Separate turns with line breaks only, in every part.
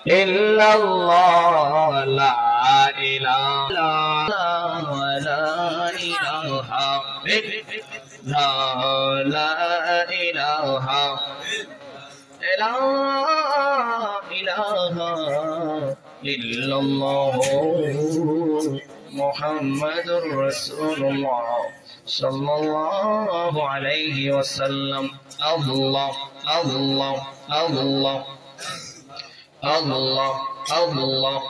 illallah la ilaha la ilaha illallah Muhammadur Rasulullah sallallahu alaihi wasallam. Allah Allah Allah Allah Allah Allah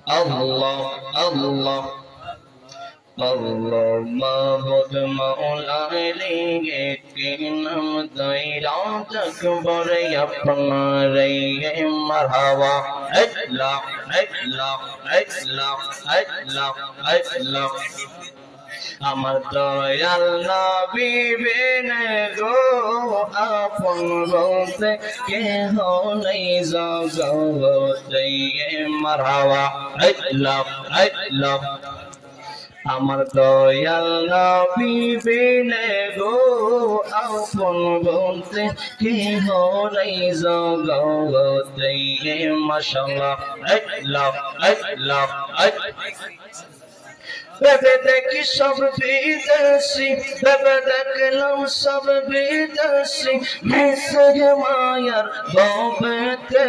Allah Allah Allah Mahmud Maula Alayhi Kinam Daira Takbar Yapare Marhaba Allah Allah Allah Allah Allah আমার দয়াল নবী বিনে গো আপন বলতে কেহ নেই জগতে মারহাবা আল্লাহ আল্লাহ আমার দয়াল নবী বিনে গো আপন বলতে কেহ নেই জগতে মাশাআল্লাহ আল্লাহ আল্লাহ Bebe dekhi sab bidasi, bebe deklam sab bidasi, mesre mayar bobete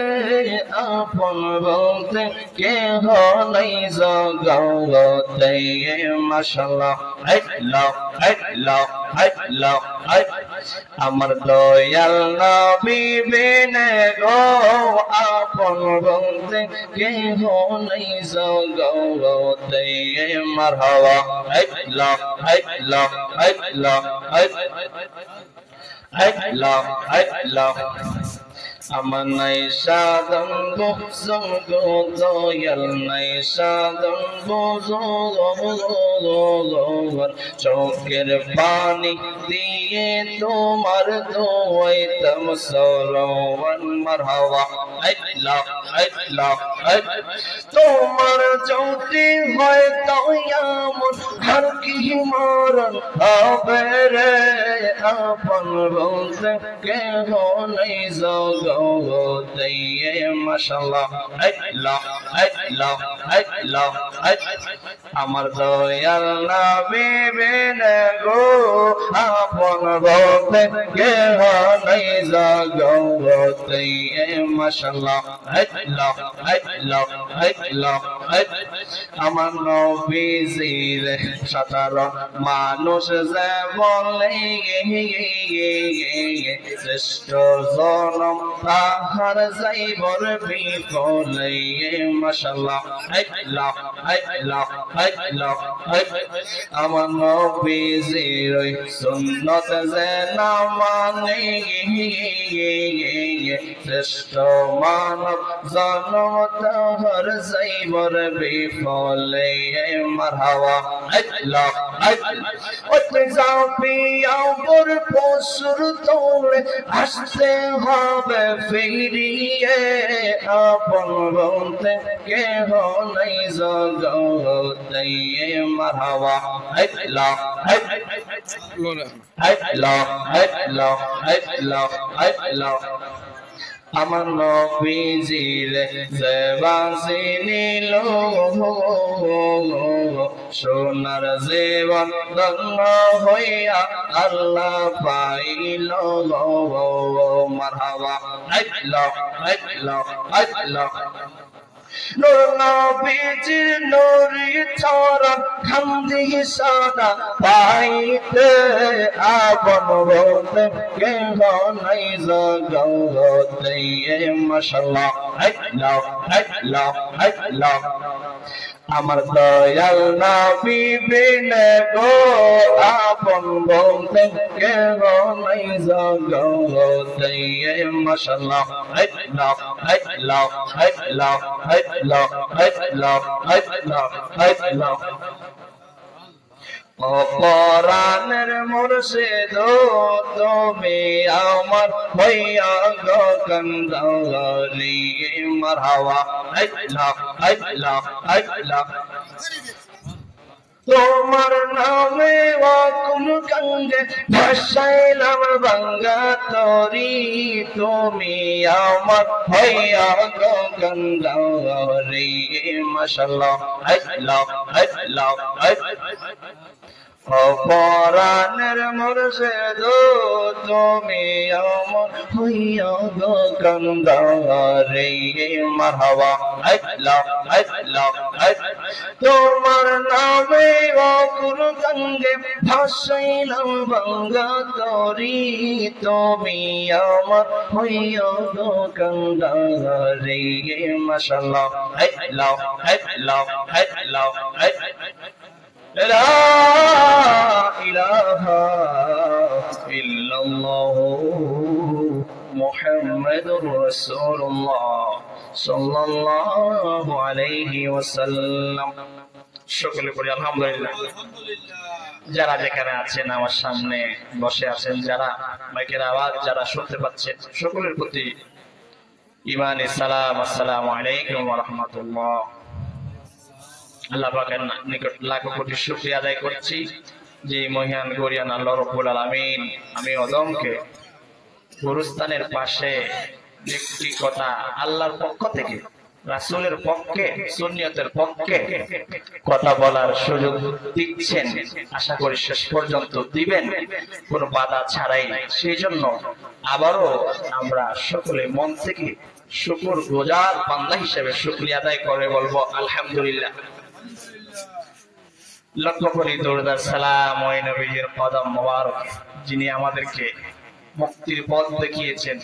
apon bolte ke ho nai jagate mashallah Allah Allah Allah amar doyal nabi bine go apon bolte ke ho nai jagate marhaba Allah Allah Allah Allah Allah Aman nai sadam bozong doyal nai sadam bozong chokher pani diye tomar doitam sorovan marhaba Allah Allah tomar joti hoy doyamon har ki maran abere apon bolte ke ho nai zogo mashallah Allah Allah Allah amar doyal nabi bine go apon bolte ke ho nai jagate mashallah Allah Allah Allah amar nabi zire sataron manush je bole শ্রেষ্ঠ জনম তাহার যাইবর বিফলে মাশাআল্লাহ আল্লাহ আল্লাহ আল্লাহ আমার নবীজির সুন্নাত যে না মানে শ্রেষ্ঠ মানব জনম তাহার যাইবর বিফলে মারহাবা আল্লাহ ওতে যাও পিয়াও পর পশুর তোলে আসতে হবে ফিরিয়ে আপন বলতে কেহ নাই জগতে মারহাবা আল্লাহ আল্লাহ আল্লাহ আল্লাহ আল্লাহ আমার নবীজির জবানি নিল সোনার জীবন ধন্য হইয়া আল্লাহ পাইল মারহাবা আল্লাহ আল্লাহ আল্লাহ নূর নবীজির নূরি চরণ খান্দি সদা পাইতে আপন বলতে কেহ নাই জগতে মাশাআল্লাহ আল্লাহ আল্লাহ আল্লাহ আমার দয়াল নবী বিনে গো আপন বলতে কেহ নাই জগতে মাশাআল্লাহ আল্লাহ আল্লাহ আল্লাহ আল্লাহ আল্লাহ আল্লাহ আল্লাহ অপরাণের মুর্শিদ তুমি আমার হইয়া গো কান্দালি মারহাবা আল্লাহ আল্লাহ আল্লাহ তোমার নামে অকুল গঙ্গে ভাসাইলাম গঙ্গা তরি, তুমি আমার হইয়া গো গঙ্গা রে। মাশাআল্লাহ, আল্লাহ আল্লাহ অপরাণের মুর্শিদ তুমি আমার হইয়া গো গঙ্গা রে। মারহাবা, আল্লাহ আল্লাহ তোমার নামে অকুল গঙ্গে ভাসাইলাম গঙ্গা তরি, তুমি আমার হইয়া গো গঙ্গা রে। মাশাআল্লাহ, আল্লাহ আল্লাহ আল্লাহ লা ইলাহা ইল্লাল্লাহ মুহাম্মাদুর রাসূলুল্লাহ সাল্লাল্লাহু আলাইহি ওয়াসাল্লাম। সকলে পড়ি আলহামদুলিল্লাহ। যারা যেখানে আছেন, আমার সামনে বসে আছেন, যারা মাইকের আওয়াজ যারা শুনতে পাচ্ছেন, সকলের প্রতি ঈমানি সালাম, আসসালামু আলাইকুম ওয়া রাহমাতুল্লাহ। আল্লাহ পাকের নিকট লাখো কোটি শুকরিয়া আদায় করছি যে মহান গরিয়ান আল্লাহ রাব্বুল আলামিন আমি অদমকে গুরুস্থানের পাশে একটি কথা আল্লাহর পক্ষ থেকে, রাসূলের পক্ষে, সুন্নিয়তের পক্ষে কথা বলার সুযোগ দিচ্ছেন। আশা করি শেষ পর্যন্ত দিবেন কোনো বাধা ছাড়াই। সেই জন্য আবারও আমরা সকলে মন থেকে শুকর গুজার বান্দা হিসেবে শুকরিয়া আদায় করে বলবো আলহামদুলিল্লাহ। লক্ষ্য করি দরুদ সালাম ওই নবীর কদম মোবারক, যিনি আমাদেরকে মুক্তির পথ দেখিয়েছেন,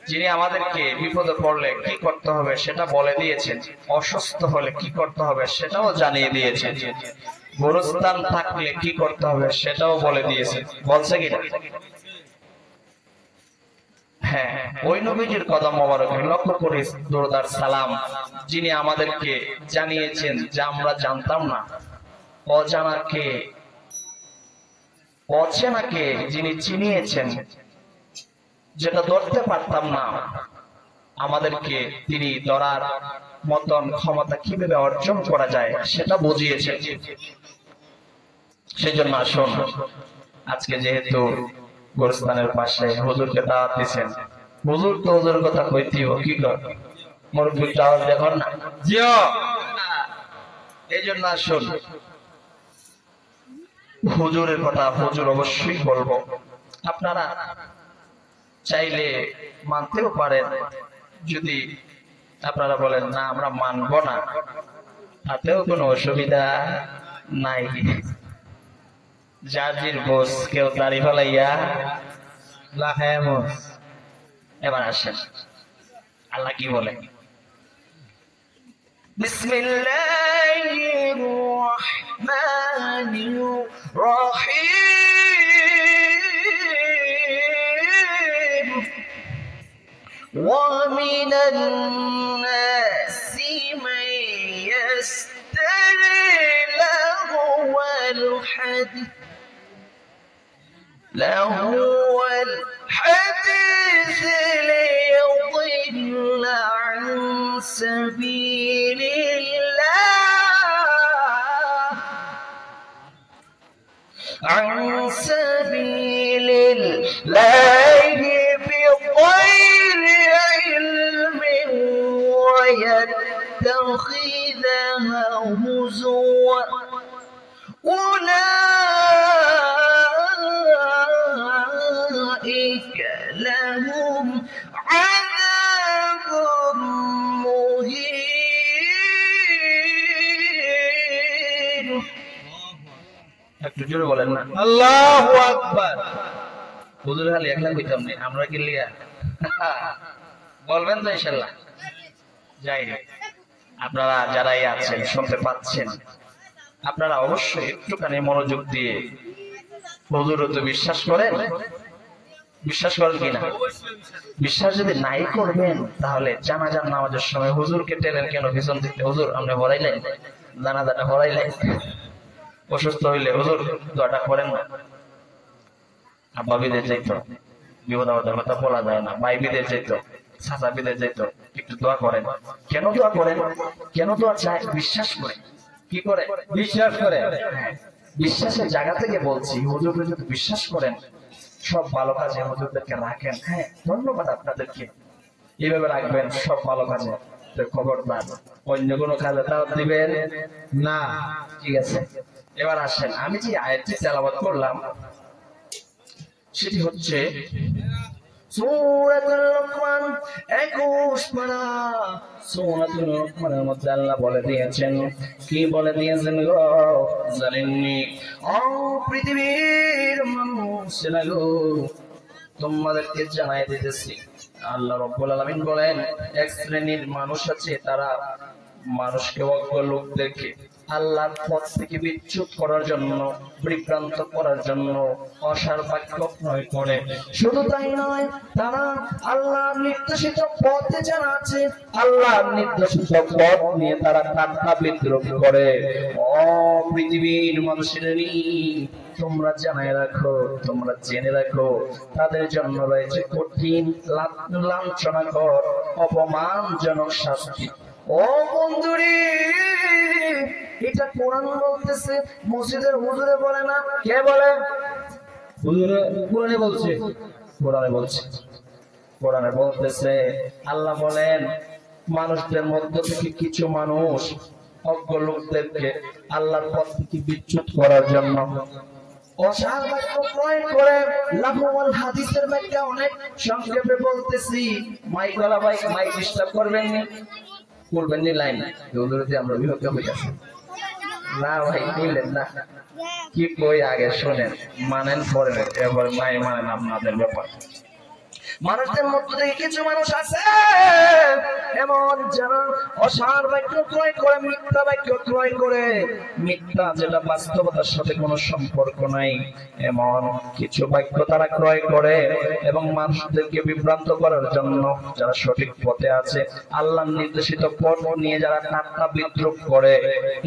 যিনি আমাদেরকে বিপদে পড়লে কি করতে হবে সেটা বলে দিয়েছেন, অসুস্থ হলে কি করতে হবে সেটাও জানিয়ে দিয়েছেন, গোরস্থান থাকলে কি করতে হবে সেটাও বলে দিয়েছেন। বলছে কিনা? হ্যাঁ, ওই নবীজির কদম মোবারকে লক্ষ্য করে দরুদ সালাম, যিনি আমাদেরকে জানিয়েছেন যা আমরা জানতাম না, অজানাকে অচেনাকে যিনি চিনিয়েছেন, যেটা ধরতে পারতাম না আমাদেরকে তিনি ধরার মতন ক্ষমতা কিভাবে অর্জন করা যায় সেটা বুঝিয়েছেন। সেই জন্য আসুন, আজকে যেহেতু গোরস্থানের পাশে হুজুরকে দাওয়াত দিয়েছেন, হুজুর তো হুজুর কথা কইতেই কি কর মুরব্বির আওয়াজ দেখুন না জিও, এই জন্য আসুন হুজুরের কথা হুজুর অবশ্যই বলবো। আপনারা চাইলে মানতেও পারেন, যদি আপনারা বলেন না আমরা মানবো না, তাতেও কোনো অসুবিধা নাই। জাজির বোস কেউ দাড়ি ফেলাইয়া লাখায় মোস। এবার আসেন আল্লাহ কি বলে, বিসমিল্লাহির রহমানির রহিম ওয়া মিনান নাসি মান ইয়াস্তারি লাহুল হাদিস ليضل عن سبيل الله بغير علم ويتخذها هزوا أولئك لهم عذاب مهين। একটু জোরে বলেন না আল্লাহু আকবার। হুজুর খালি একলা কইতাম না, আমরা কি লিয়া বলবেন তো ইনশাআল্লাহ। যাই হোক, আপনারা যারাই আছেন শুনতে পাচ্ছেন, আপনারা অবশ্যই একটুখানি মনোযোগ দিয়ে হুজুরও তো বিশ্বাস করেন, বিশ্বাস করেন কিনা? বিশ্বাস যদি নাই করবেন তাহলে জানাজার নামাজের সময় হুজুরকে টেনেন কেন পিছন দিতে? হুজুর আপনি হরাইলেন, জানাজাটা হরাইলেন। অসুস্থ হইলে হুজুর দোয়াটা করেন না। আব্বা বিদেশ যাইতো, বিপদ আপদের কথা বলা যায় না, ভাই বিদেশ যাইতো, চাচা বিদেশ যাইতো, একটু দোয়া করেন। কেন দোয়া করেন? কেন দোয়া চায়? বিশ্বাস করে কি করে?
বিশ্বাস করে।
বিশ্বাসের জায়গা থেকে বলছি, হুজুররা যদি বিশ্বাস করেন সব ভালো কাজে হুজুরদেরকে রাখেন। হ্যাঁ, ধন্যবাদ আপনাদেরকে, এইভাবে রাখবেন সব ভালো কাজে। তো খবরদার অন্য কোনো কাজে দাওয়াত দিবেন
না।
ঠিক আছে, এবার আসেন, আমি যে আয়াতটি তেলাওয়াত করলাম সেটি হচ্ছে সূরাতুল লুকমান 21 পারা। সূরাতুল লুকমানের মধ্যে আল্লাহ বলে দিয়েছেন, কি বলে দিয়েছেন গো জানেননি? ও পৃথিবীর মানুষেরা গো, তোমাদেরকে জানাই দিতেছি, আল্লাহ রাব্বুল আলামিন বলেন, এক শ্রেণীর মানুষ আছে, তারা মানুষকে, অজ্ঞ লোকদেরকে আল্লাহর পথ থেকে বিচ্যুত করার জন্য, বিভ্রান্ত করার জন্য অসার বাক্য প্রয়োগ করে। শুধু তাই নয়, তারা আল্লাহর নির্দেশিত পথে যারা আছে, আল্লাহর নির্দেশিত পথ নিয়ে তারা ঠাট্টা বিদ্রুপ করে। ও পৃথিবীর মানুষেরই, তোমরা জানাই রাখো, তোমরা জেনে রাখো, তাদের জন্য রয়েছে কঠিন লাঞ্ছনাকর অপমানজনক শাস্তি। ও বন্ধুরি, এটা কোরআন বলতেছে, মসজিদের হুজুরে বলে না। কে বলে?
হুজুরে কোরআনে বলছে।
কোরআনে বলছে, কোরআনে বলতেছে, আল্লাহ বলেন, মানুষদের মধ্য থেকে কিছু মানুষ অজ্ঞ লোকদেরকে আল্লাহর পথ থেকে বিচ্যুত করার জন্য অসার বাক্য প্রয়োগ করে। লাফওয়াল হাদিসের ব্যাখ্যা অনেক সংক্ষেপে বলতেছি, মাইকওয়ালা ভাই মাইক ডিস্টার্ব করবেন না, করবেন না, লাইন হুজুরতে আমরা বিরক্ত হয়ে যাচ্ছি না ভাই, বুঝলেন না? কি কই আগে শোনেন, মানেন পরে, এবার নাই মানেন আপনাদের ব্যাপার। মানুষদের মধ্যে থেকে কিছু মানুষ আছে এমন, যারা অসার বাক্য ক্রয় করে, মিথ্যা বাক্য ক্রয় করে, মিথ্যা যেটা বাস্তবতার সাথে কোনো সম্পর্ক নাই এমন কিছু বাক্য তারা ক্রয় করে, এবং মানুষদেরকে বিভ্রান্ত করার জন্য যারা সঠিক পথে আছে, আল্লাহর নির্দেশিত পথ নিয়ে যারা ঠাট্টা বিদ্রুপ করে,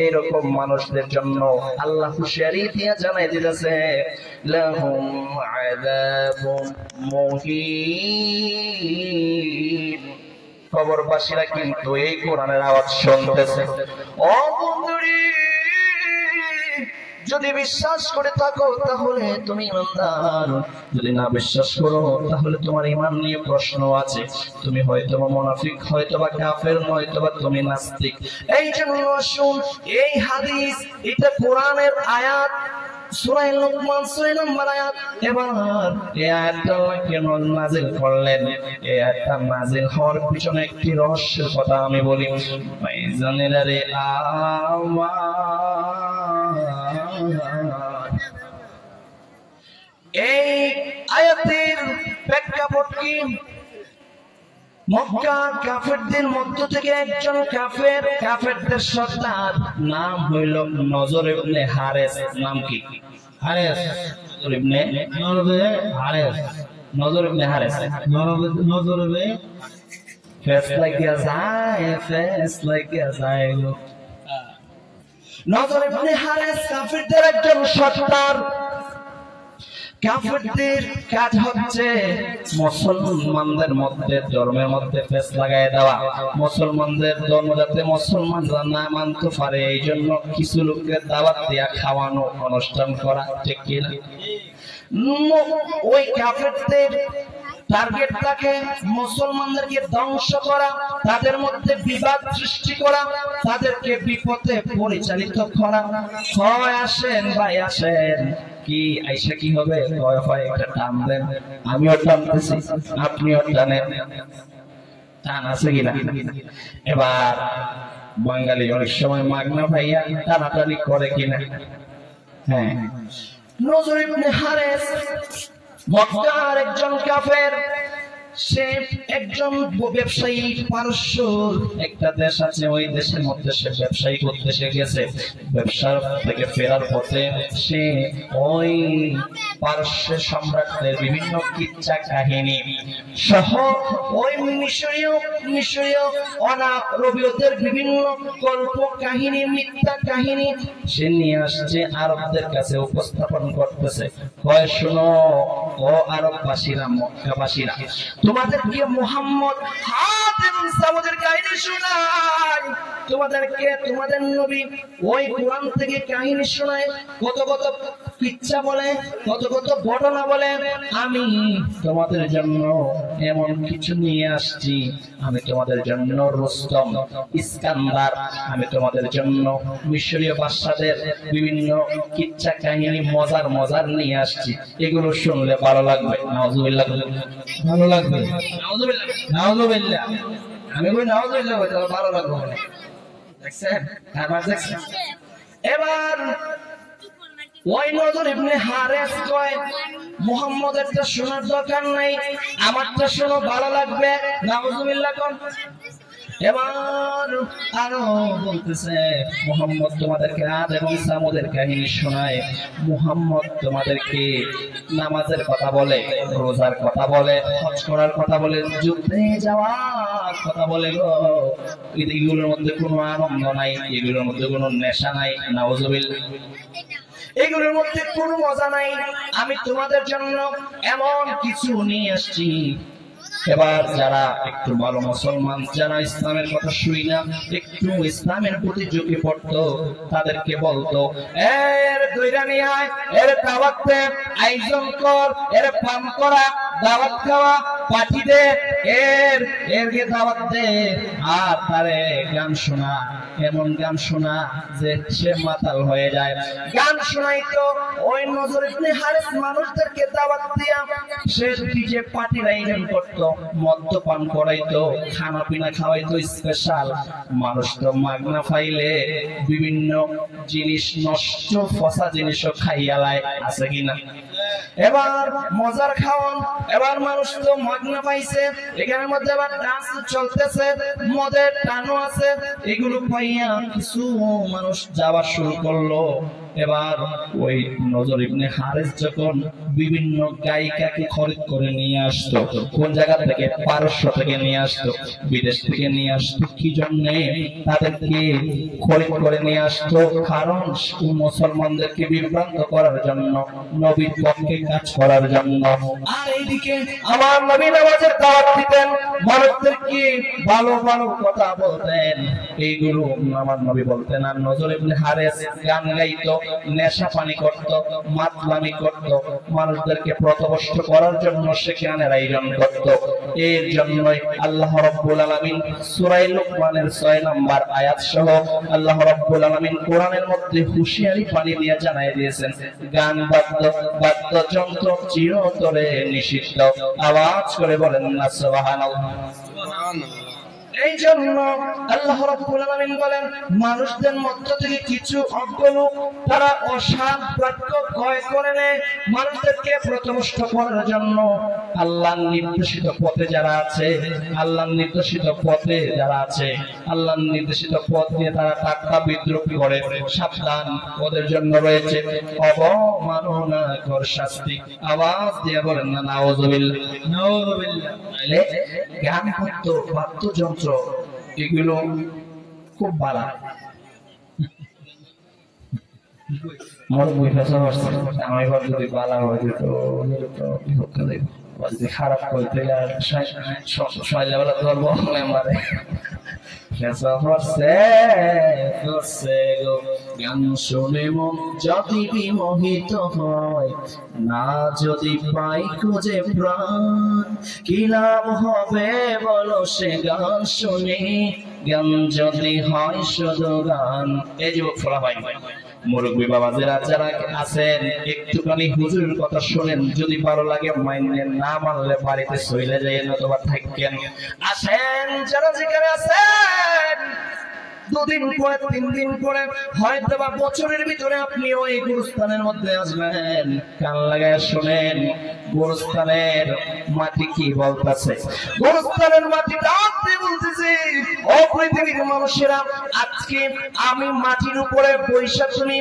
এরকম মানুষদের জন্য আল্লাহ হুঁশিয়ারি দিয়ে জানাই দিতেছে, লাহুম আযাবুম মুহিন। কবরবাসীরা কিন্তু এই কোরআনের আওয়াজ শুনতেছে। ও বন্ধুরি, যদি বিশ্বাস করে থাকো তাহলে তুমি ইমানদার, যদি না বিশ্বাস করো তাহলে তোমার ঈমান নিয়ে প্রশ্ন আছে, তুমি হয়তোবা মুনাফিক, হয়তোবা কাফের, হয়তোবা তুমি নাস্তিক। এই জন্য শুন, এই হাদিস, এটা কোরআনের আয়াত, সূরা লুকমান 6 নম্বর আয়াত। এবার এই আয়াতটা আল্লাহ কেন নাযিল করলেন? এই আয়াতটা নাযিল হওয়ার পিছনে একটি রহস্যের কথা আমি বলি। ভাইজানেরা রে, এই আয়াতের প্রেক্ষাপট কি? মক্কা কাফেরদের মধ্য থেকে একজন কাফেরদের সর্দার, নাম হইল নজর ইবনে হারেস। নাম কি?
হারেস।
নজর ইবনে
হারেস।
নজর ইবনে হারেস।
নজর ইবনে
ফেস লাগিয়া যায়। নজর ইবনে হারেস কাফেরদের একজন সর্দার। কাফেরদের কাজ হচ্ছে মুসলমানদের মধ্যে, ধর্মের মধ্যে ফেস লাগাই দেওয়া, মুসলমানদের ধর্ম যাতে মুসলমানরা না মানতে পারে এই জন্য কিছু লোককে দাওয়াত দিয়া খাওয়ানো, অনুষ্ঠান করা, ঠিক কিনা? ওই কাফেরদের টার্গেট থাকে মুসলমানদেরকে ধ্বংস করা, তাদের মধ্যে বিবাদ সৃষ্টি করা, তাদেরকে বিপথে পরিচালিত করা। হয় আসেন ভাই আসেন, কি আইসা কি হবে? হয় একটা টান দেন, আমিও টানতেছি, আপনিও টানেন, টান আছে কিনা? এবার বাঙালি অনেক সময় মাগনা ভাইয়া টানাটানি করে কিনা? হ্যাঁ। নজর ইবনে হারেস মক্কার একজন কাফের, সে একজন ব্যবসায়ী। পারস্য একটা দেশ আছে, ওই দেশের মধ্যে সে ব্যবসায়ী করতে গেছে। ব্যবসার থেকে ফেরার পথে সে ওই পারস্য সম্রাটদের বিভিন্ন কিচ্ছা কাহিনী সহ ওই মিশরীয় অনারবীয়দের বিভিন্ন গল্প কাহিনী, মিথ্যা কাহিনী সে নিয়ে আসছে, আরবদের কাছে উপস্থাপন করতেছে। হয় শোনো ও আরববাসীরা, মক্কাবাসীরা, তোমাদেরকে মুহাম্মদ হাত এবং সামুদের কাহিনী শোনায়, তোমাদেরকে তোমাদের নবী ওই কোরআন থেকে কাহিনী শোনায়, কত কত কিচ্ছা বলে, কত কত ঘটনা বলে। আমি তোমাদের জন্য এমন কিছু নিয়ে আসছি, আমি তোমাদের জন্য রুস্তম, ইস্কান্দার, আমি তোমাদের জন্য মিশরীয় বাদশাদের বিভিন্ন কিচ্ছা কাহিনী মজার মজার নিয়ে আসছি। এগুলো শুনলে ভালো লাগবে। নাউজুবিল্লাহ,
ভালো লাগবে।
নাউজুবিল্লাহ,
নাউজুবিল্লাহ। আমি বলি নাউজুবিল্লাহ, ভালো লাগবে।
দেখছেন? দেখছেন? এবার ওই নজর ইবনে হারেস কয়, মুহাম্মদেরটা শোনার দরকার নাই, আমারটা শোনো, ভালো লাগবে। নাউজুবিল্লাহ কোন। এবার আরো বলতেছে, মুহাম্মদ তোমাদেরকে আদ এবং সামুদের কাহিনী শোনায়, মুহাম্মদ তোমাদেরকে নামাজের কথা বলে, রোজার কথা বলে, হজ করার কথা বলে, যুদ্ধে যাওয়ার কথা বলে। গো এগুলোর মধ্যে কোনো আনন্দ নাই, এগুলোর মধ্যে কোনো নেশা নাই। নাউজুবিল্লাহ, এগুলোর মধ্যে কোনো মজা নাই। আমি তোমাদের জন্য এমন কিছু নিয়ে আসছি। এবার যারা একটু ভালো মুসলমান, যারা ইসলামের কথা শুই না, একটু ইসলামের প্রতি ঝুঁকে পড়তো, তাদেরকে বলতো, এর দইরা নিয়ে আয়, এর দাওয়াত দে, আয়োজন কর, এর পান করা, দাওয়াত খাওয়া, পার্টি দে, এরকে দাওয়াত দে, আর তারে গান শোনা, এমন গান শোনা যে সে মাতাল হয়ে যায়। গান শোনাইতো ওই নজর ইবনে হারিস মানুষদেরকে দাওয়াত দিয়া, সে ডিজে পার্টির আয়োজন করতো, মদ্যপান করাইতো, খানা পিনা খাওয়াইতো স্পেশাল। মানুষ তো মাগনা পাইলে বিভিন্ন জিনিস, নষ্ট ফসা জিনিসও খাইয়ালায়, আছে কিনা? এবার মজার খাওয়ান, এবার মানুষ তো মাগনা পাইছে, এখানের মধ্যে আবার ডান্স চলতেছে, মদের টানও আছে, এগুলো পাইয়া কিছু মানুষ যাওয়া শুরু করলো। এবার ওই নজর ইবনে হারিস যখন বিভিন্ন গায়িকাকে খরিদ করে নিয়ে আসতো, কোন জায়গা থেকে? পারস্য থেকে নিয়ে আসতো, বিদেশ থেকে নিয়ে আসতো। কি জন্য তাদেরকে খরিদ করে নিয়ে আসতো? কারণ মুসলমানদেরকে বিভ্রান্ত করার জন্য, নবীর পক্ষে কাজ করার জন্য। আর এইদিকে আমার নবী নামাজের দাওয়াত দিতেন, মানুষদেরকে ভালো ভালো কথা বলতেন, এইগুলো আমার নবী বলতেন। আর নজর ইবনে হারিস গান গাইতো, নেশা পানি করত, মাতলামি করত, মানুষদেরকে পথভ্রষ্ট করার জন্য সে গানের আয়োজন করত। এর জন্যই আল্লাহ রাব্বুল আলামিন সূরা লুকমানের 6 নম্বর আয়াত সহ আল্লাহ রাব্বুল আলামিন কোরআনের মধ্যে হুঁশিয়ারি পানি দিয়ে জানাই দিয়েছেন, গান বাদ্যযন্ত্র চিরতরে নিষিদ্ধ। আওয়াজ করে বলেন না সুবহানাল্লাহ। এই জন্য আল্লাহ রাব্বুল আলামিন বলেন, মানুষদের মধ্য থেকে কিছু অজ্ঞ লোক তারা অসাধ বাক্য ক্রয় করে নেয়, মানুষদেরকে প্রথমষ্ট করার জন্য। আল্লাহর নির্দেশিত পথে যারা আছে, আল্লাহর নির্দেশিত পথে যারা আছে, আল্লাহর নির্দেশিত পথ নিয়ে তারা টাটকা বিদ্রোহ করে, সাবধান, ওদের জন্য রয়েছে অবমাননাকর শাস্তি। আওয়াজ দিয়ে বলেন না নাউজুবিল্লাহ, নাউজুবিল্লাহ। তাহলে জ্ঞান বাদ্যযন্ত্র এগুলো খুব ভালো। আমি যদি ভালো হয় যদি খারাপ করতে ধরবো আমারে। গান শুনে মন যদি বিমোহিত হয়, না যদি পাই খুঁজে প্রাণ, কি লাভ হবে বলো সে গান শুনে, গান যদি হয় শুধু গান। এই যুবক ফোলা ভাই, মুরব্বী বাবাজিরা যারা আছেন, একটুখানি হুজুরের কথা শুনেন, যদি ভালো লাগে মাইনেন, না মানলে বাড়িতে চলে যায়, নতুবা থাকেন। আসেন যারা যেখানে আছেন, 2 দিন পরে 3 দিন পরে হয়তো বা বছরের ভিতরে আপনি ওই গুরুস্থানের মধ্যে আসবেন, কান লাগায় শুনেন গুরুস্থানের মাটি কি বলতেছে। গুরুস্থানের মাটি ডাকতে বলতেছে, ও পৃথিবীর মানুষেরা, আজকে আমি মাটির উপরে বৈশা তুমি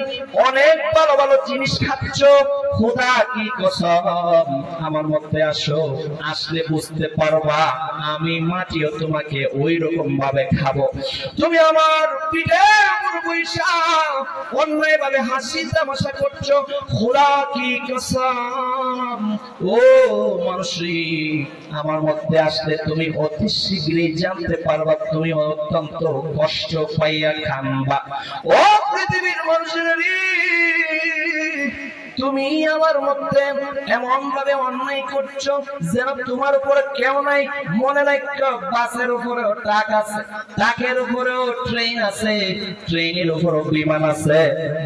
অনেক ভালো ভালো জিনিস খাচ্ছ, খোদা কি কসম, আমার মধ্যে আসো, আসলে বুঝতে পারবা আমি মাটিও তোমাকে ওই রকম ভাবে খাবো। তুমি আমার পিঠের উপর বৈশা অন্যায় ভাবে হাসি তামাশা করছো, খোদা কি কসম ও মানুষী, আমার মধ্যে আসলে তুমি অতি শীঘ্রই জানতে পারবা তুমি অত্যন্ত কষ্ট পাইয়া খানবা। ও পৃথিবীর মানুষেরা, তুমি আমার মধ্যে এমন ভাবে অন্যায় করছো যেন তোমার উপরে কেউ নাই। মনে রাখো, বাসের উপরেও ট্রাক আছে, ট্রাকের উপরেও ট্রেন আছে, ট্রেনের উপরেও বিমান আছে,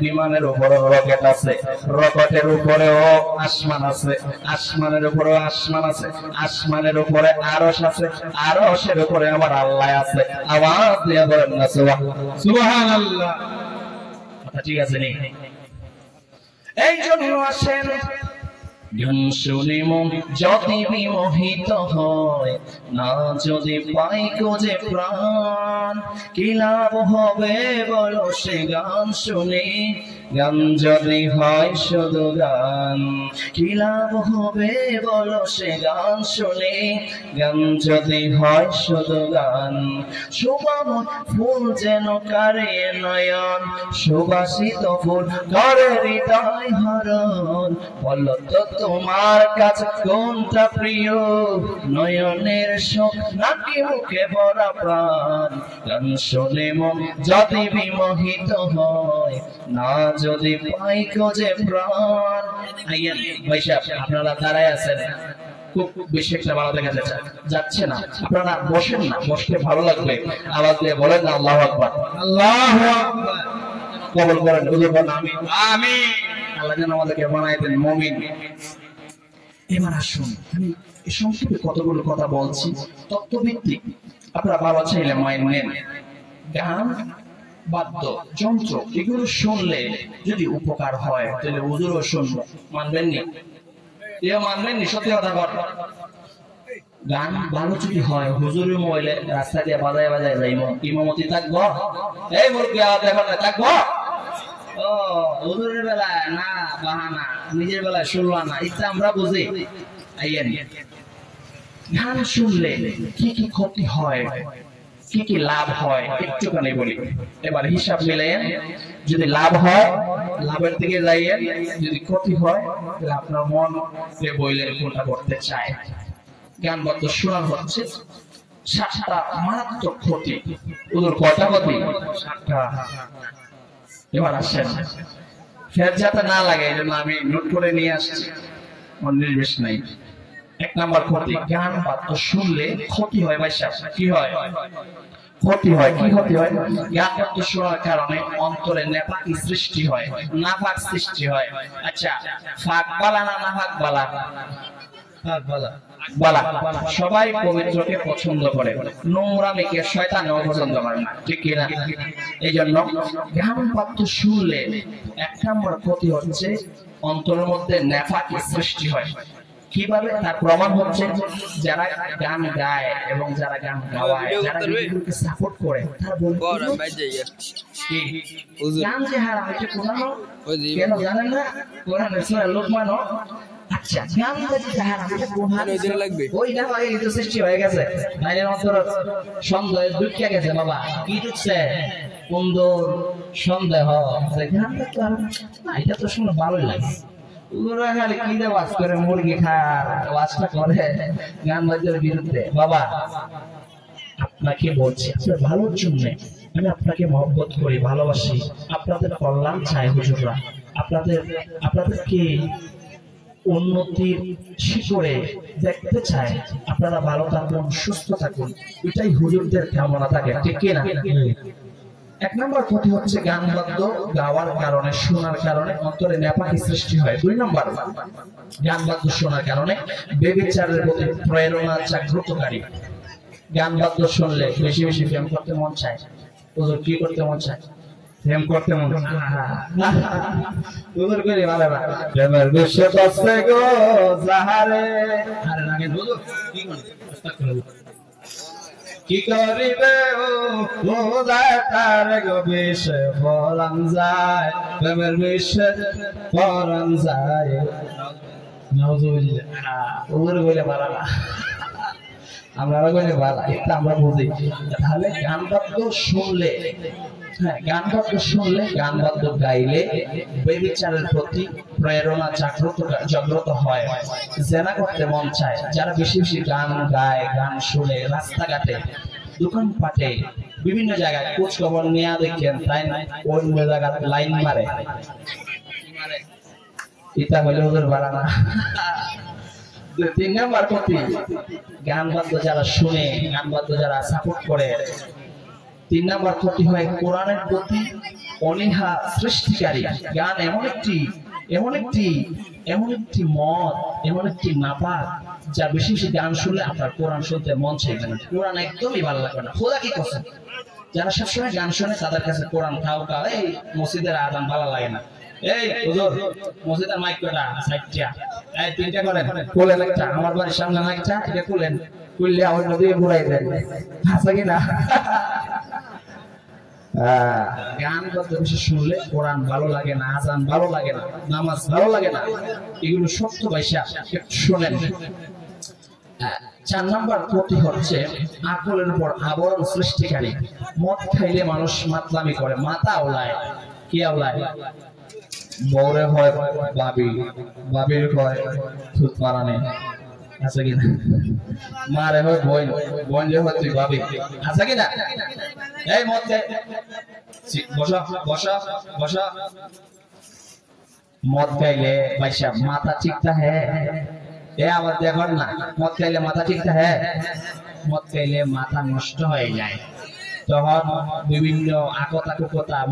বিমানের উপরেও রকেট আছে, রকেটের উপরেও আসমান আছে, আসমানের উপরেও আসমান আছে, আসমানের উপরে আরশ আছে, আরশের উপরে আমার আল্লাহ আছে। আওয়াজ দিয়ে বলেন না সুবহানাল্লাহ। কথা ঠিক আছে নি? এই জন্য আসেন, গান শুনে মন যদি বিমোহিত হয়, না যদি পাই খোঁজে প্রাণ, কি লাভ হবে বলো সে গান শুনে? গান যদি হয় শুধু গান, কি লাভ হবে বলো সে গান শুনে? গান যদি হয় শুধু গান। সুবাম ফুল যেন কারে নয়ন, সুবাসিত ফুল করে হৃদয় হরণ। বলো তো তোমার কাছে কোনটা প্রিয়, নয়নের সুখ নাকি মুখে ভরা প্রাণ? গান শুনে মন যদি বিমোহিত হয়, না যদি পাই খোঁজে প্রাণ। আইয়েন ভাই সাহেব, আপনারা দাঁড়ায় আছেন, খুব বেশি একটা ভালো দেখা যাচ্ছে না, আপনারা বসেন না, বসতে ভালো লাগবে। আওয়াজ দিয়ে বলেন না আল্লাহু আকবার। আল্লাহু আকবার। কবুল করেন, হুজুর বলেন আমিন। আমিন। আল্লাহ যেন আমাদেরকে বানায় দেন মুমিন। এবার আসুন, আমি এই সংক্ষেপে কতগুলো কথা বলছি তত্ত্বভিত্তিক, আপনারা ভালো চাইলে মাইন্ড নেন। গান, বাদ্য যন্ত্র এগুলো শুনলে যদি উপকার হয় তাহলে হুজুরও শুনবো, মানবেননি? মানবেননি? সত্যি কথা বল। গান ভালো যদি হয়, হুজুরের মোবাইলে রাস্তা দিয়ে বাজায় বাজায় যাইব, ইমামতি থাকবো, এই মুরগি আওয়াজ দেখো না থাকবো। ও হুজুরের বেলায় না বাহানা, নিজের বেলায় শুনলা না, ইচ্ছা আমরা বুঝি। আইয়েন, গান শুনলে কি কি ক্ষতি হয়, কি কি লাভ হয় একটুখানি বলি। এবার হিসাব মিলাইয়েন, যদি লাভ হয় লাভের দিকে যাইয়েন, যদি ক্ষতি হয় তাহলে আপনার মন বইলেন কোনটা করতে চায়। গান বাদ্য শোনার হচ্ছে 7টা মারাত্মক ক্ষতি। ওদের কটা ক্ষতি? 7টা। এবার আসেন, ফের যাতে না লাগে এই জন্য আমি নোট করে নিয়ে আসছি, আমার নির্দেশ নাই। 1 নাম্বার ক্ষতি, গান বাদ্য শুনলে ক্ষতি হয়। ভাই সাহেব, কি হয়? ক্ষতি হয়। কি ক্ষতি হয়? গান বাদ্য শোনার কারণে অন্তরে নেপাকি সৃষ্টি হয়, নাফাক সৃষ্টি হয়। আচ্ছা, ফাক বালা না নাফাক বালা? বালা। সবাই পবিত্রকে পছন্দ করে, নোংরামিকে শয়তানও পছন্দ করে না, ঠিক কি না? এই জন্য গান বাদ্য শুনলে 1 নম্বর ক্ষতি হচ্ছে অন্তরের মধ্যে নেফাকি সৃষ্টি হয়। কিভাবে? তার প্রমাণ হচ্ছে যারা গান গায় এবং যারা গান গাওয়ায়, যারা নিজেদেরকে সাপোর্ট করে, তারা বলে গান যে হারাম, এটা কোরআন কেন জানেন না? কোরআনের সূরা লোকমান। আচ্ছা, গান যদি হারাম, এটা কোরআন লাগবে, ওইটা আগে তো সৃষ্টি হয়ে গেছে, বাইরের অন্তর সন্দেহ ঢুকে গেছে। বাবা কি ঢুকছে? সুন্দর সন্দেহ। গানটা তো না, এটা তো শুনে ভালোই লাগে। ওরা খালি কি যে ওয়াজ করে, মুরগি খায়, ওয়াজটা করে গান বাদ্যের বিরুদ্ধে। বাবা আপনাকে বলছি, আপনার ভালোর জন্য আমি আপনাকে মহব্বত করি, ভালোবাসি, আপনাদের কল্যাণ চাই হুজুররা, আপনাদেরকে উন্নতির শিখরে দেখতে চাই, আপনারা ভালো থাকুন, সুস্থ থাকুন, এটাই হুজুরদের কামনা থাকে, ঠিক কি না? 1 নম্বর ক্ষতি হচ্ছে গান বাদ্য গাওয়ার কারণে, শোনার কারণে অন্তরে নেপাকি সৃষ্টি হয়। 2 নম্বর, গান বাদ্য শোনার কারণে ব্যভিচারের প্রতি প্রেরণা জাগ্রতকারী। গান বাদ্য শুনলে বেশি বেশি প্রেম করতে মন চায়। হুজুর কি করতে মন চায়? প্রেম করতে মন চায়। হুজুর কইলে ভালো না, প্রেমের বিশ্ব কষ্টে গো যাহারে। আরে লাগে হুজুর কি করে? কি করিবে ও তার গো বিষে পরাণ যায়, প্রেমের বিষে পরাণ যায়। নাউজুবিল্লাহ। ওগুলো বলে ভালো না, আমরা বলে ভালো, এটা আমরা বুঝি। তাহলে গান বাদ্য শুনলে হ্যাঁ, গান বাদ্য শুনলে, গান বাদ্য গাইলে বেবিচারের প্রতি প্রেরণা জাগ্রত হয়, জেনা করতে মন চায়। যারা বেশি বেশি গান গায়, গান শুনে, রাস্তাঘাটে, দোকানপাটে, বিভিন্ন জায়গায় খোঁজ খবর নিয়ে দেখেন, তাই অন্য জায়গায় লাইন মারে, এটা হলে ওদের বাড়ানা। 3 নাম্বার প্রতি গান বাদ্য যারা শুনে, গান বাদ্য যারা সাপোর্ট করে, 3 নাম্বার ক্ষতি হয় কোরআনের প্রতি অনীহা সৃষ্টিকারী। গান এমন একটি মত, এমন একটি নাপাক, যা বেশি বেশি গান শুনলে আপনার কোরআন শুনতে মন চাইবে না, কোরআন একদমই ভালো লাগবে না। খোদা কি করছে, যারা সবসময় গান শুনে তাদের কাছে কোরআন খাও, এই মসজিদের আযান ভালো লাগে না, এই হুজুর মসজিদের মাইক কটা, 60টা, এই 3টা করেন, খুলেন একটা, আমার বাড়ির সামনে মাইকটা, এটা খুললে আমার নদী ঘুরাই দেন, আছে কিনা? গান বাদ্য বেশি শুনলে কোরআন ভালো লাগে না, আযান ভালো লাগে না, নামাজ ভালো লাগে না, এগুলো সত্য পয়সা শোনেন। 4 নাম্বার ক্ষতি হচ্ছে আকলের উপর আবরণ সৃষ্টিকারী। মদ খাইলে মানুষ মাতলামি করে, মাথা ওলায়, কি ওলায়? বউরে হয় বাবি, বাবির হয় খুদ মারানে, আছে কিনা? মারে হয় বোন, বোন যে হয় তুই বাবি, আছে কিনা? এই মদ খাই, বসা বসা বসা, মদ খাইলে ভাইসা মাথা ঠিকটা হ্যাঁ, এ আবার দেখুন না, মদ খাইলে মাথা ঠিকটা হ্যাঁ, মদ খাইলে মাথা নষ্ট হয়ে যায়, তখন বিভিন্ন আকতা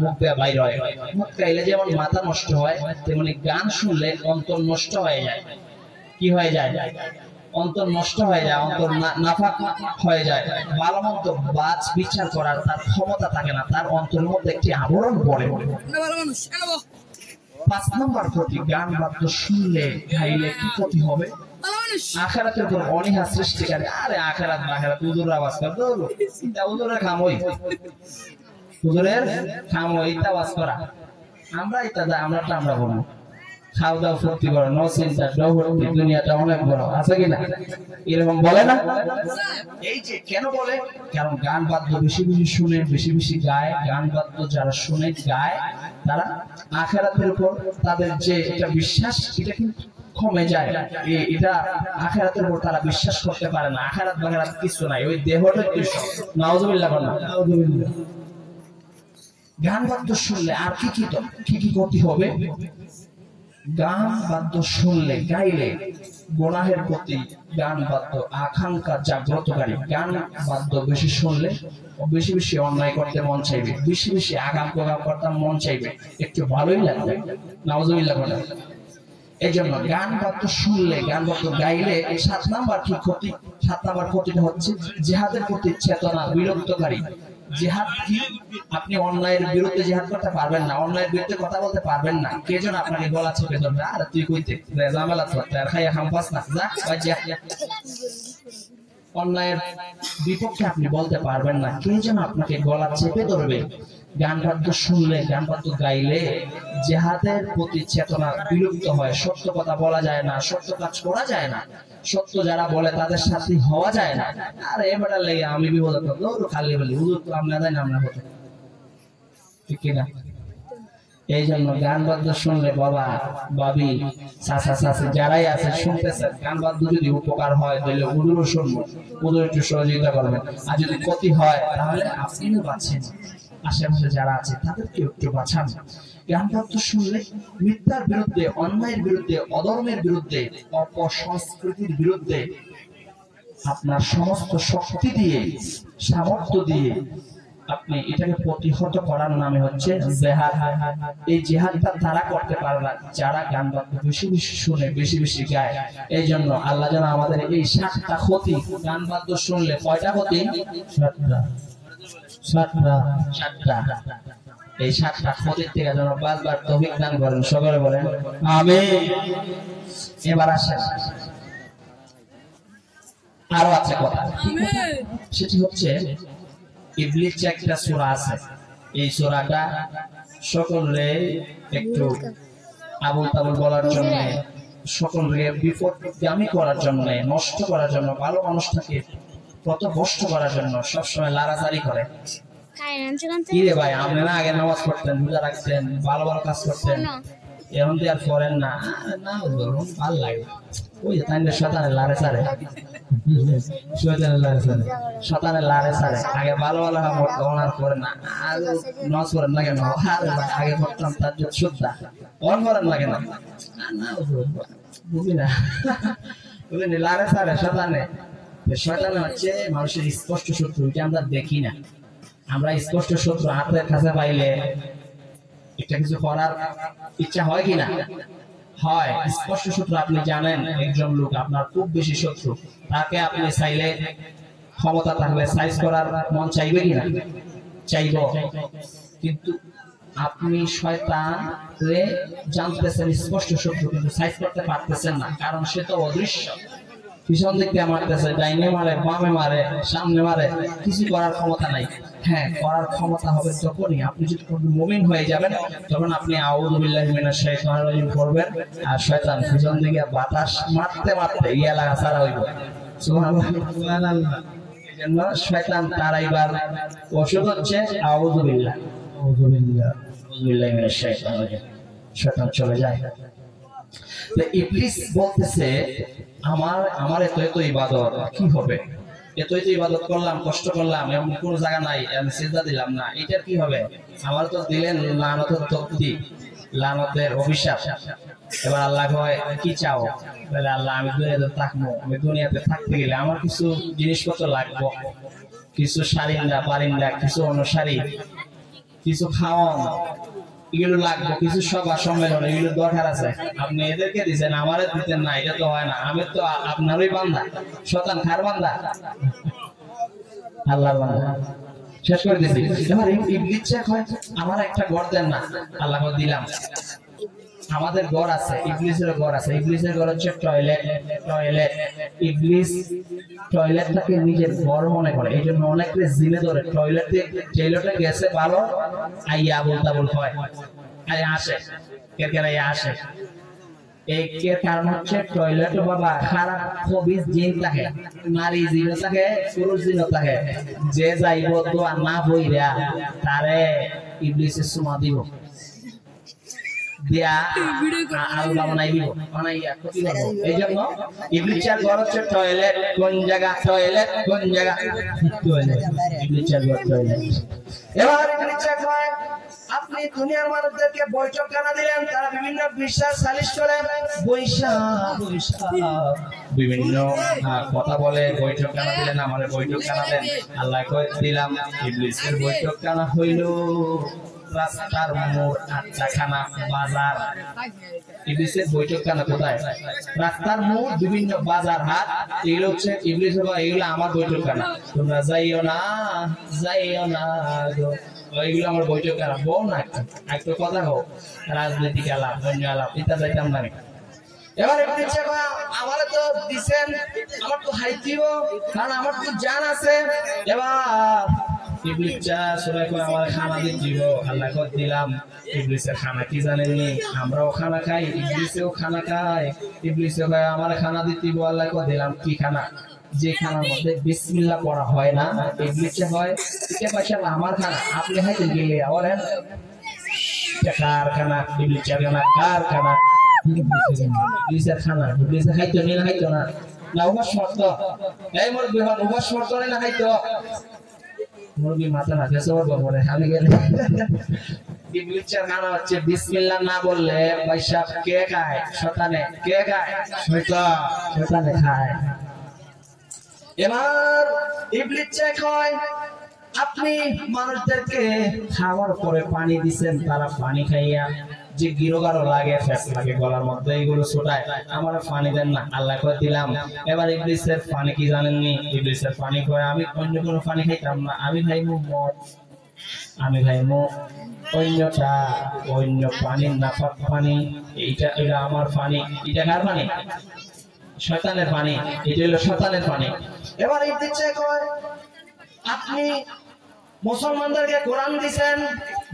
মুখ দিয়ে বাইর হয়। মদ খাইলে যেমন মাথা নষ্ট হয়, তেমনি গান শুনলে অন্তর নষ্ট হয়ে যায়। কি হয়ে যায়? অন্তর নষ্ট হয়ে যায়, অন্তর নাফাক হয়ে যায়, ভালো মন্দ বাজ বিচার করার তার ক্ষমতা থাকে না, তার অন্তরের মধ্যে একটি আবরণ পড়ে। 5 নাম্বার ক্ষতি, গান বাদ্য শুনলে গাইলে কি ক্ষতি হবে? আখিরাতের উপর অনীহা সৃষ্টিকারী। আরে আখিরাত বাখিরাত হুজুর আওয়াজ কর দো, এটা হুজুরের কামই, হুজুরের কামই এটা আওয়াজ করা, আমরা এটা আমরা বলবো, খাও দাও ফুর্তি করো, নো চিন্তা, দুনিয়াটা অনেক বড়, আছে কিনা? এরকম বলে না? এই যে কেন বলে? কারণ গান বাদ্য বেশি বেশি শুনে, বেশি বেশি গায়। গান বাদ্য যারা শুনে গায়, তারা আখিরাতের উপর তাদের যে একটা বিশ্বাস, এটা কিন্তু কমে যায়। এটা আখিরাতের উপর তারা বিশ্বাস করতে পারে না। আখিরাত বাখিরাত কিছু নাই, ওই দেহটা কিছু। নাউজুবিল্লাহ বলেন, নাউজুবিল্লাহ। গান বাদ্য শুনলে আর কি কি ক্ষতি হবে? গান বাদ্য শুনলে, গাইলে গুনাহের প্রতি গান বাদ্য আকাঙ্ক্ষা জাগ্রতকারী। গান বাদ্য বেশি শুনলে বেশি বেশি অন্যায় করতে মন চাইবে, বেশি বেশি আগাম প্রোগ্রাম করতে মন চাইবে, একটু ভালোই লাগবে। নাউজুবিল্লাহ বলেন। এই জন্য গান বাদ্য শুনলে, গান বাদ্য গাইলে 7 নাম্বার কি ক্ষতি? 7 নাম্বার ক্ষতিটা হচ্ছে জিহাদের প্রতি চেতনা বিরক্তকারী। জিহাদ কি? আপনি অন্যায়ের বিরুদ্ধে জিহাদ করতে পারবেন না, অন্যায়ের বিরুদ্ধে কথা বলতে পারবেন না, কে যেন আপনাকে গলা চেপে ধরবে, আর তুই কইতে জামেলা তো তার খাইয়া খামপাস না, যা অন্যায়ের বিপক্ষে আপনি বলতে পারবেন না, কে যেন আপনাকে গলা চেপে ধরবে। গান বাদ্য শুনলে, গান বাদ্য গাইলে জিহাদের প্রতি চেতনা বিলুপ্ত হয়, সত্য কথা বলা যায় না, সত্য কাজ করা যায় না, সত্য যারা বলে তাদের সাথে হওয়া যায় না। আর এবারে লেগে আমি বিপদে পড়বো, খালি বলি হুজুর তো আমরা জানি না, আমরা হতো ঠিক কিনা? এই জন্য গান বাদ্য শুনলে বাবা বাবি চাচা চাচি যারাই আছে শুনতেছেন, গান বাদ্য যদি উপকার হয় তাহলে হুজুরও শুনবো, হুজুর একটু সহযোগিতা করবেন, আর যদি ক্ষতি হয় তাহলে আপনিও বাঁচেন, আশেপাশে যারা আছে তাদেরকে একটু বাঁচান। গান বাদ্য শুনলে মিথ্যার বিরুদ্ধে, অন্যায়ের বিরুদ্ধে, অধর্মের বিরুদ্ধে, অপসংস্কৃতির বিরুদ্ধে আপনার সমস্ত শক্তি দিয়ে, সামর্থ্য দিয়ে আপনি এটাকে প্রতিহত করার নামে হচ্ছে জিহাদ। এই জিহাদটা তারা করতে পারে না যারা গান বাদ্য বেশি বেশি শুনে, বেশি বেশি গায়। এই জন্য আল্লাহ যেন আমাদের এই 7টা ক্ষতি, গান বাদ্য শুনলে কয়টা ক্ষতি? 7টা। এই 7টা ক্ষতির থেকে যেন বারবার তৌফিক দান করেন, সকলে বলেন আমিন। এবার আসেন, আরো আছে কথা, সেটি হচ্ছে ইবলিস একটা সূরা আছে, এই সূরাটা সকলে একটু আবুল তাবুল বলার জন্য, সকলকে বিপদগামী করার জন্য, নষ্ট করার জন্য, ভালো মানুষটাকে পথভ্রষ্ট করার জন্য সবসময় লাড়াচাড়ি করে। কি রে ভাই, আপনারা আগে নামাজ পড়তেন, রোজা রাখতেন, ভালো ভালো কাজ করতেন, এখন তো আর করেন না। না ভালো লাগে ওই যে তাই শতানের লারে সারে, শতানের লারে সারে আগে ভালো ভালো তখন আর করেন না। আর নামাজ পড়েন না কেন? আরে ভাই আগে পড়তাম তার জন্য শ্রদ্ধা, অন করেন না কেন? বুঝি না, বুঝলি লারে সারে শতানে। শয়তান হচ্ছে মানুষের স্পষ্ট শত্রু, এটা আমরা দেখি না। আমরা স্পষ্ট শত্রু হাতের কাছে পাইলে একটা কিছু করার ইচ্ছা হয় কিনা? হয়। স্পষ্ট শত্রু আপনি জানেন, একজন লোক আপনার খুব বেশি শত্রু, তাকে আপনি চাইলে, ক্ষমতা থাকলে সাইজ করার মন চাইবে কিনা? চাইব। কিন্তু আপনি শয়তানরে জানতেছেন স্পষ্ট শত্রু, কিন্তু সাইজ করতে পারতেছেন না, কারণ সে তো অদৃশ্য। পিছন দিক দিয়ে মারতেছে, ডাইনে মারে, বামে মারে, সামনে মারে, কিছু করার ক্ষমতা নাই। হ্যাঁ, করার ক্ষমতা হবে যখনই আপনি যদি মুমিন হয়ে যাবেন, তখন আপনি আউযু বিল্লাহি মিনাশ শাইতানির রাজিম করবেন, আর শয়তান পিছন দিকে বাতাস মারতে মারতে এই এলাকা ছাড়া হইব। সুবহানাল্লাহ, সুবহানাল্লাহ। এজন্য শয়তান তারাইবার ওষুধ হচ্ছে আউযু বিল্লাহ, আউযু বিল্লাহ, আউযু বিল্লাহি মিনাশ শাইতানির রাজিম। শয়তান চলে যায়। তো ইবলিস বলতেছে, আমার এত ইবাদত কি হবে? এত ইবাদত করলাম, কষ্ট করলাম, এমন কোন জায়গা নাই, আমি সিজদা দিলাম না, এটার কি হবে? আমার তো দিলেন লানতের তকদি, লানতের অভিশাপ। এবার আল্লাহ কয় কি চাও? বলে আল্লাহ আমি দুনিয়াতে থাকবো, আমি দুনিয়াতে থাকতে গেলে আমার কিছু জিনিসপত্র লাগবো, কিছু সারিন্দা পারিন্দা, কিছু অনুসারী, কিছু খাওয়ান, এগুলো লাগবে, কিছু সভা সম্মেলন, এগুলো দরকার আছে। আপনি এদেরকে দিচ্ছেন, আমারে দিতেন না, এটা তো হয় না। আমি তো আপনারই বান্দা, শয়তান কার বান্দা? আল্লাহর বান্দা। শেষ করে দিছি। এবার ইবলিস চেক হয়, আমার একটা ঘর দেন না। আল্লাহ দিলাম। আমাদের ঘর আছে, ইবলিসের ঘর আছে। ইবলিসের ঘর হচ্ছে টয়লেট। টয়লেট ইবলিস টয়লেটটাকে নিজের ঘর মনে করে, এই জন্য অনেকে জিনে ধরে টয়লেটে গেছে ভালো, আইয়া বলতা বল হয়, আইয়া আসে, কেরকেরাইয়া আসে। এই কারণ হচ্ছে টয়লেটে বাবা খারাপ খবিস জিন থাকে, নারী জিন থাকে, পুরুষ জিন থাকে। যে যাইব তো আর না বইরা তারে ইবলিসে সুমা দিব, দিয়া আল্লাহ বানাই দিব, বানাইয়া ক্ষতি করবো। এই জন্য ইবলিসের ঘর হচ্ছে টয়লেট। কোন জায়গা? টয়লেট কোন জায়গা? টয়লেট। ইবলিসের ঘর টয়লেট। এবার ইবলিসের ঘর আপনি দুনিয়ার মানুষদেরকে বৈঠকখানা দিলেন, তারা বিভিন্ন বিশ্বাস সালিশ করে, বিভিন্ন কথা বলে, বৈঠকখানা দিলেন, আমাদের বৈঠকখানা দেন। আল্লাহ কয় দিলাম। ইবলিসের বৈঠকখানা হইল রাস্তার মোড়, আটটাখানা বাজার। ইবলিসের বৈঠকখানা কোথায়? রাস্তার মোড়, বিভিন্ন বাজার, হাট, এগুলো হচ্ছে ইবলিস। এগুলো আমার বৈঠকখানা, তোমরা যাইও না, যাইও না, এইগুলো আমার বৈঠকখানা। বল না একটু কথা হোক, রাজনৈতিক আলাপ, অন্য আলাপ, এটা যাইতাম না। এবার আমার তো দিচ্ছেন, আমার তো হাই দিব, কারণ আমার তো জান আছে। এবার ইবলিসটা সবাই করে আমার খানা দিব। আল্লাহ কর দিলাম। ইবলিসের খানা কি জানেননি? আমরাও খানা খাই, ইবলিসেও খানা খায়। ইবলিসেও খায়, আমার খানা দিব। আল্লাহ কর দিলাম। কি খানা? যে খানার মধ্যে বিসমিল্লাহ পড়া হয় না, ইবলিসে হয়। এটা পয়সা আমার খানা, আপনি হাইতে গেলে ওরেন কার খানা? ইবলিসের খানা। কার খানা? ইবলিসের খানা। ইবলিসে খাইতো নি না? খাইতো না, না উবাস শর্ত। এই মোর বিমান উবাস শর্ত না খাইতো। মুরগি মাথা না খেয়ে সবার বলে আমি গেলে। ইবলিসের খানা হচ্ছে বিসমিল্লাহ না বললে পয়সা কে খায়? শয়তানে। কে খায়? শয়তান। শয়তানে খায়। এবার ইবলিস চেক হয়, আপনি মানুষদেরকে খাওয়ার পরে পানি দিচ্ছেন, তারা পানি খাইয়া যে গিরোগারো লাগে, ফ্যাস লাগে গলার মধ্যে, এইগুলো ছোটায়, আমার পানি দেন না। আল্লাহ করে দিলাম। এবার ইবলিসের পানি কি জানেননি? ইবলিসের পানি কয়, আমি অন্য কোনো পানি খাইতাম না, আমি খাইমু মদ, আমি খাইমু অন্যটা, অন্য পানি, নাপাক পানি। এইটা এটা আমার পানি। এটা কার পানি? শয়তানের পানি। এটা হলো শয়তানের পানি। এবার ইবলিস কয়, আপনি মুসলমানদেরকে কোরআন দিবেন,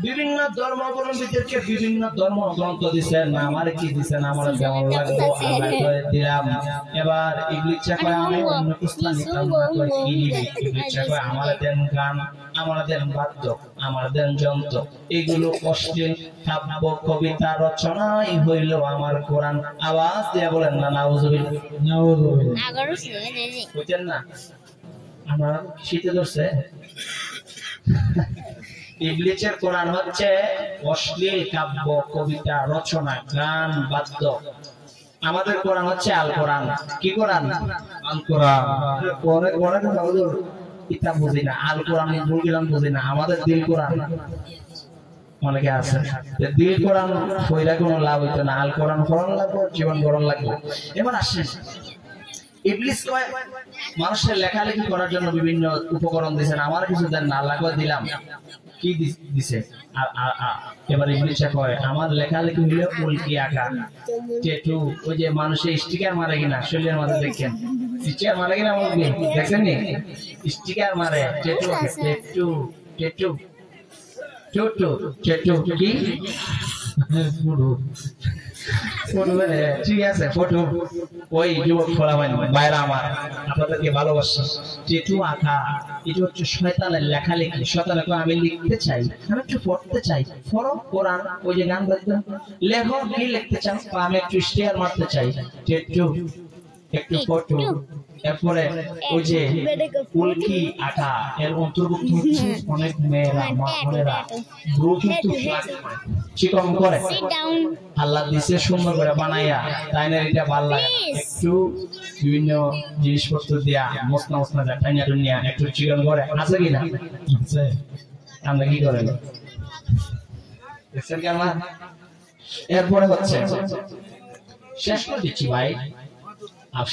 বিভিন্ন ধর্মাবলম্বীদেরকে বিভিন্ন ধর্মগ্রন্থ দিচ্ছেন, আমার কি দিচ্ছেন, আমার কেমন লাগলো আল্লাহ দিলাম। এবার ইবলিস কয় আমি অন্য কিছু নিতাম না, কয় কি নিবি? ইবলিস কয় আমার দেন গান, আমার দেন বাদ্য, আমার দেন যন্ত্র, এগুলো অশ্লীল কাব্য কবিতা রচনাই হইল আমার কোরআন। আওয়াজ দিয়ে বলেন না নাউজুবিল্লাহ, নাউজুবিল্লাহ। বুঝছেন না? আমার শীতে ধরছে। ইবলিসের কোরআন হচ্ছে অশ্লীল কাব্য কবিতা রচনা গান বাদ্য, আমাদের কোরআন হচ্ছে আল কোরআন। কি কোরআন? আল কোরআন। কোরআন এটা বুঝি না, আল কোরআন বললাম বুঝি না, আমাদের দিল কোরআন অনেকে আছে দিল কোরআন হইলে কোনো লাভ হইতো না, আল কোরআন কোরআন লাগবে, জীবন গরম লাগবে। এবার আসেন, ইবলিস কয় মানুষের লেখালেখি করার জন্য বিভিন্ন উপকরণ দিয়েছেন, আমার কিছু দেন না, আল্লাহ কয় দিলাম। কি দিছে? এবার ইবলিস কয় আমার লেখালেখি হইলে উল্কি আঁকা, ট্যাটু, ওই যে মানুষে স্টিকার মারে কিনা শরীরের মধ্যে দেখেন, স্টিকার মারে কিনা দেখছেন নি? স্টিকার মারে, tattoo tattoo tattoo tattoo tattoo কি ঠিক আছে ফটো, ওই যুবক ফলাফল বাইরে আমার আপনাদেরকে ভালোবাসি। টেটু আঁকা এটা হচ্ছে শয়তানের লেখালেখি। শয়তানে কয় আমি লিখতে চাই, আমি একটু পড়তে চাই, পড়ো কোরআন, ওই যে গান বাজছে লেখো, কি লিখতে চাও? আমি একটু স্টিয়ার মারতে চাই, টেটু একটু ফটো। এরপরে ওই যে উল্কি আঁকা, এর অন্তর্ভুক্ত হচ্ছে অনেক মেয়েরা বোনেরা ব্রু কিন্তু চিকন করে আল্লাহ দিছে সুন্দর করে বানাইয়া, তাই না? এটা ভালো লাগে একটু বিভিন্ন জিনিসপত্র দিয়া মশলা মশলা দেয়, তাই না? দুনিয়া একটু চিকন করে আছে কিনা? আমরা কি করেন? এরপরে হচ্ছে শেষ করে দিচ্ছি ভাই,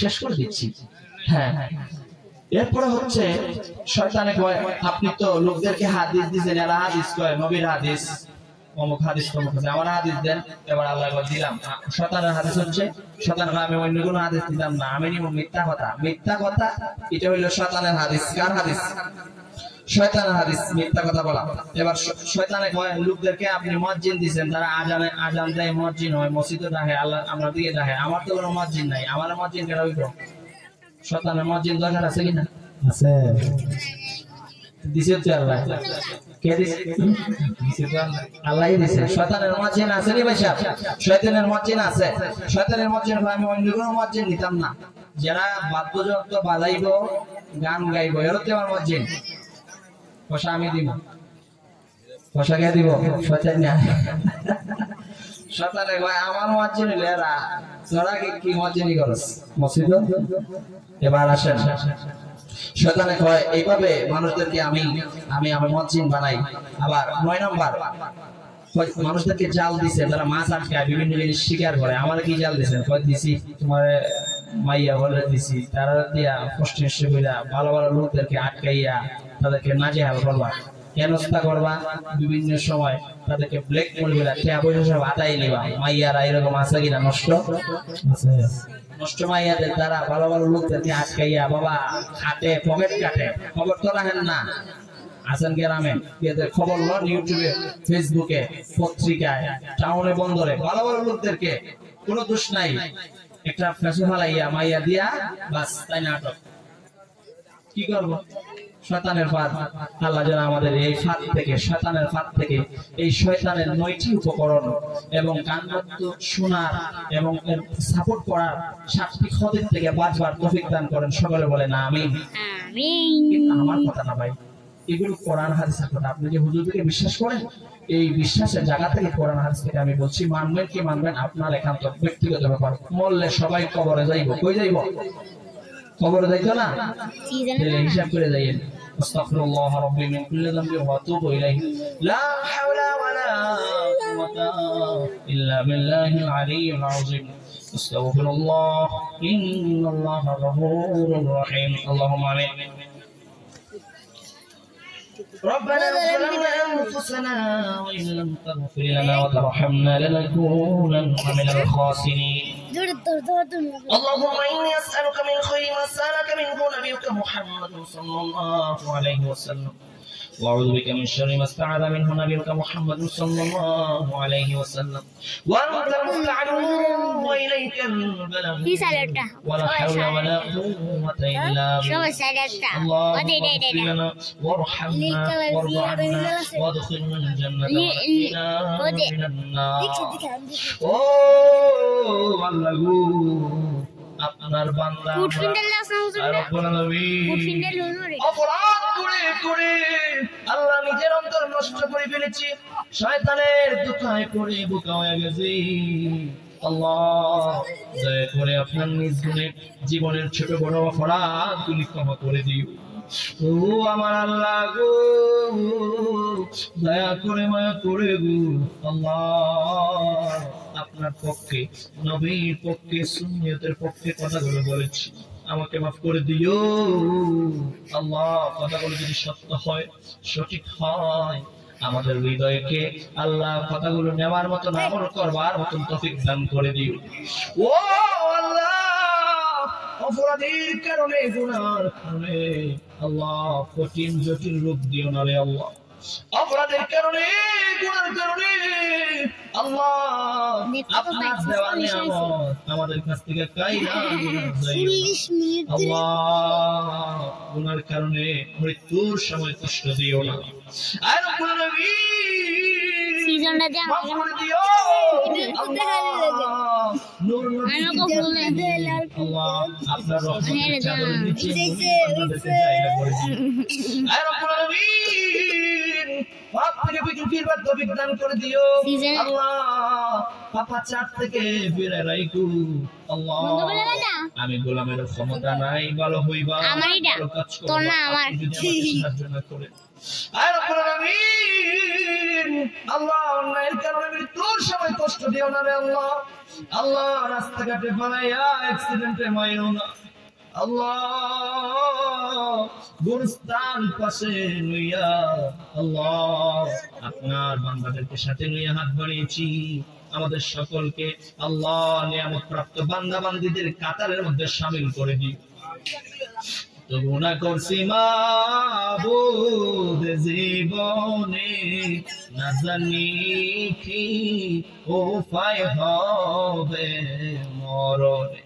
শেষ করে দিচ্ছি। হ্যাঁ, এরপরে হচ্ছে শয়তানে কয় আপনি তো লোকদেরকে হাদিস দিয়েছেন, এরা হাদিস কয় নবীর হাদিস অমুক হাদিস তমুক হাদিস, আমার হাদিস দেন। এবার আল্লাহ দিলাম। শয়তানের হাদিস হচ্ছে, শয়তান আমি অন্য কোনো হাদিস দিলাম না, আমি নিব মিথ্যা কথা। মিথ্যা কথা এটা হইল শয়তানের হাদিস। কার হাদিস? শয়তানের হাদিস, মিথ্যা কথা বলা। এবার শয়তানে কয় লোকদেরকে আপনি মুয়াজ্জিন দিবেন, তারা আজান দেয়, মুয়াজ্জিন হয়, মসজিদে ডাকে, আল্লাহ আমরা দিকে ডাকে, আমার তো কোনো মুয়াজ্জিন নাই, আমার মুয়াজ্জিন কেন হইব? শয়তানের মুয়াজ্জিন দরকার আছে কিনা? আছে। দিছে তো আল্লাহ। কে দিছে? দিছে তো আল্লাহ। আল্লাহই দিছে। শয়তানের মুয়াজ্জিন আছে নি ভাই সাহেব? শয়তানের মুয়াজ্জিন আছে। শয়তানের মুয়াজ্জিন আমি অন্য কোনো মুয়াজ্জিন নিতাম না, যারা বাদ্যযন্ত্র বাজাইবো, গান গাইবো, এরা তো আমার মুয়াজ্জিন। পয়সা আমি দিব, পয়সা কে দিব? শয়তান না। শয়তানে কয় আমার মুয়াজ্জিন হইলে এরা, তোরা কি মুয়াজ্জিনি করস মসজিদে? এবার আসেন, শয়তানে কয় এইভাবে মানুষদেরকে আমি আমার মুয়াজ্জিন বানাই। আবার 9 নম্বর মানুষদেরকে জাল দিছে, তারা মাছ আটকায়, বিভিন্ন জিনিস শিকার করে। আমার কি জাল দিছেন? কয় দিছি তোমার মাইয়া বলে দিছি, তারা দিয়া কষ্ট কইরা ভালো ভালো লোকদেরকে আটকাইয়া তাদেরকে নাজেহাল করবা, হেনস্থা করবা, বিভিন্ন সময় তাদেরকে ব্ল্যাকমেল করে টাকা পয়সা সব আদায় নিবা। মাইয়ারা এরকম আছে কিনা? নষ্ট আছে। নষ্ট মাইয়াদের দ্বারা ভালো ভালো লোকদেরকে আটকাইয়া বাবা হাতে পকেট কাটে। খবর তো রাখেন না, আছেন গ্রামে, খবর লন ইউটিউবে, ফেসবুকে, পত্রিকায়, টাউনে, বন্দরে ভালো ভালো লোকদেরকে কোনো দোষ নাই, একটা ফেসে ফালাইয়া মাইয়া দিয়া বাস, তাই না আটক। কি করবো? শয়তানের ফাঁদ। আল্লাহ যেন আমাদের এই ফাঁদ থেকে, শয়তানের ফাঁদ থেকে, এই শয়তানের 9টি উপকরণ এবং কানবাদ্য শোনার এবং এর সাপোর্ট করার 7টি ক্ষতির থেকে বাঁচবার তৌফিক দান করেন। সকলে বলেন আমিন। কিন্তু আমার কথা না ভাই, এগুলো কোরআন হাদিসের কথা। আপনি যে হুজুরকে বিশ্বাস করেন, এই বিশ্বাসের জায়গা থেকে কোরআন হাদিস থেকে আমি বলছি, মানবেন কি মানবেন আপনার একান্ত ব্যক্তিগত ব্যাপার। মরলে সবাই কবরে যাইব, কই যাইব? কবরে যাইতো না, হিসাব করে যাইয়েন। আস্তাগফিরুল্লাহ রাব্বি মিন কুল্লি যামবি ওয়া আতুবু ইলাইহি লা হাওলা ওয়ালা কুওয়াতা ইল্লা বিল্লাহিল আলিয়্যিল আযীম। আস্তাগফিরুল্লাহ ইন্নাল্লাহা গফুরুর রহিম। আল্লাহুম্মা আমিন। ربنا ظلمنا أنفسنا وإن لم تغفر لنا وترحمنا لنكونن من الخاسرين. اللهم إني أسألك من خير ما سألك منه نبيك محمد صلى الله عليه وسلم وأعوذ بك من شر ما استعاذ منه نبيك محمد صلى الله عليه وسلم وأنت المستعان وإليك البلاغ ولا حول ولا قوة إلا بالله اللهم اغفر لنا وارحمنا وارض عنا وادخلنا الجنة ونجنا من النار আল্লাহ আপনার বান্দা রব্বুল আলামিন অপরাধ করে আল্লাহ নিজের অন্তর নষ্ট করে ফেলেছি শয়তানের ধোঁকায় পড়ে বোকা হয়ে গেছি আল্লাহ দয়া করে আপনার নিজ গুণে জীবনের ছোট বড় অপরাধগুলি ক্ষমা করে দিও ও আমার আল্লাহ গো দয়া করে মায়া করে গো আল্লাহ আপনার পক্ষে নবীর পক্ষে সুন্নিয়তের পক্ষে কথাগুলো বলেছি আমাকে মাফ করে দিও আল্লাহ কথাগুলো যদি সত্য হয় সঠিক হয় আমাদের হৃদয়কে আল্লাহ কথাগুলো নেওয়ার মতন আমল করবার মতন তৌফিক দান করে দিও ও আল্লাহ অপরাধের কারণে গুনার কারণে আল্লাহ কঠিন জটিল রূপ দিও না রে আল্লাহ অপরাধের কারণে গুনার কারণে আল্লাহ আপনার দেওয়া নিয়ামত আমাদের কাছ থেকে কাইরা আল্লাহ গুনার কারণে মৃত্যুর সময় কষ্ট দিও না আর রব্বুল আলামিন সিজনটা দে আমাকে দিও নূর নবী আল্লাহ আপনার রহমতের চাদর নিচে আমাদেরকে জায়গা করে দিও আর রব্বুল আলামিন পাপ থেকে ফিরবার তৌফিক দান করে দিও আল্লাহ পাপা চাট থেকে ফিরে রাখো আল্লাহ আমি গোলামের ক্ষমতা নাই ভালো হইবা ভালো কাজ করব তোর না আমার সাহায্য না করে আর রব্বুল আলামিন আল্লাহ অন্যায়ের কারণে মৃত্যুর সময় কষ্ট দিও না রে আল্লাহ আল্লাহ রাস্তাঘাটে ফালাইয়া অ্যাক্সিডেন্টে মাইরো না আল্লাহ গুরস্তান পাশে লইয়া আল্লাহ আপনার বান্দাদেরকে সাথে লইয়া হাত বাড়িয়েছি আমাদের সকলকে আল্লাহ নিয়ামত প্রাপ্ত বান্দা বান্দীদের কাতারের মধ্যে শামিল করে দিও তো গুনাহ করছি মাবুদ জীবনে না জানি কি উপায় হবে মরণে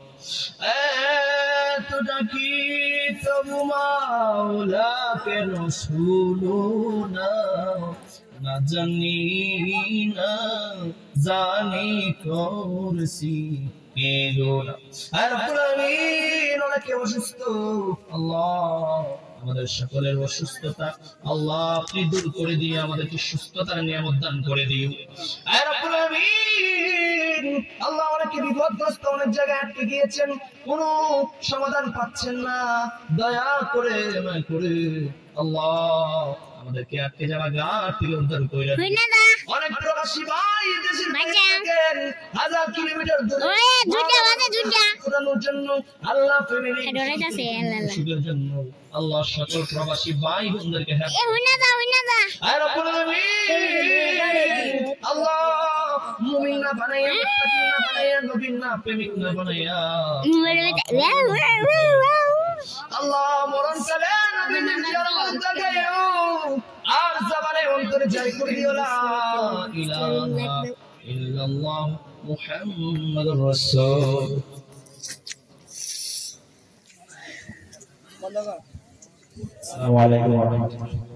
এতটা কি তবু মাওলা কেন শুনো না না জানি না জানি করছি কেদোনা আর রব্বুল আলামিন অনেকে অসুস্থ আল্লাহ আমাদের সকলের অসুস্থতা আল্লাহ আপনি দূর করে দিয়ে আমাদেরকে সুস্থতার নিয়ামত দান করে দিও আর রব্বুল আলামিন আল্লাহ অনেকে বিপদগ্রস্ত অনেক জায়গায় আটকে গিয়েছেন কোনো সমাধান পাচ্ছেন না দয়া করে আল্লাহ আমাদেরকে আটকে যাওয়া ঘাট থেকে উদ্ধার করে অনেক প্রবাসী ভাই দেশের বাইরে থাকেন হাজার কিলোমিটার দূরে ঘোরানোর জন্য আল্লাহ ফ্যামিলির জন্য আল্লাহ সকল প্রবাসী ভাই বোনদেরকে আল্লাহ মুমিন না বানাইয়া মুত্তাকিন না বানাইয়া নবী না প্রেমিক না বানাইয়া আল্লাহ মরণ কালে নবীর জিয়ারত লাগাইও আর জবানে অন্তরে জারি করে দিও লা ইলাহা ইল্লাল্লাহ মুহাম্মাদুর রাসূল আসসালামু আলাইকুম ওয়া রাহমাতুল্লাহ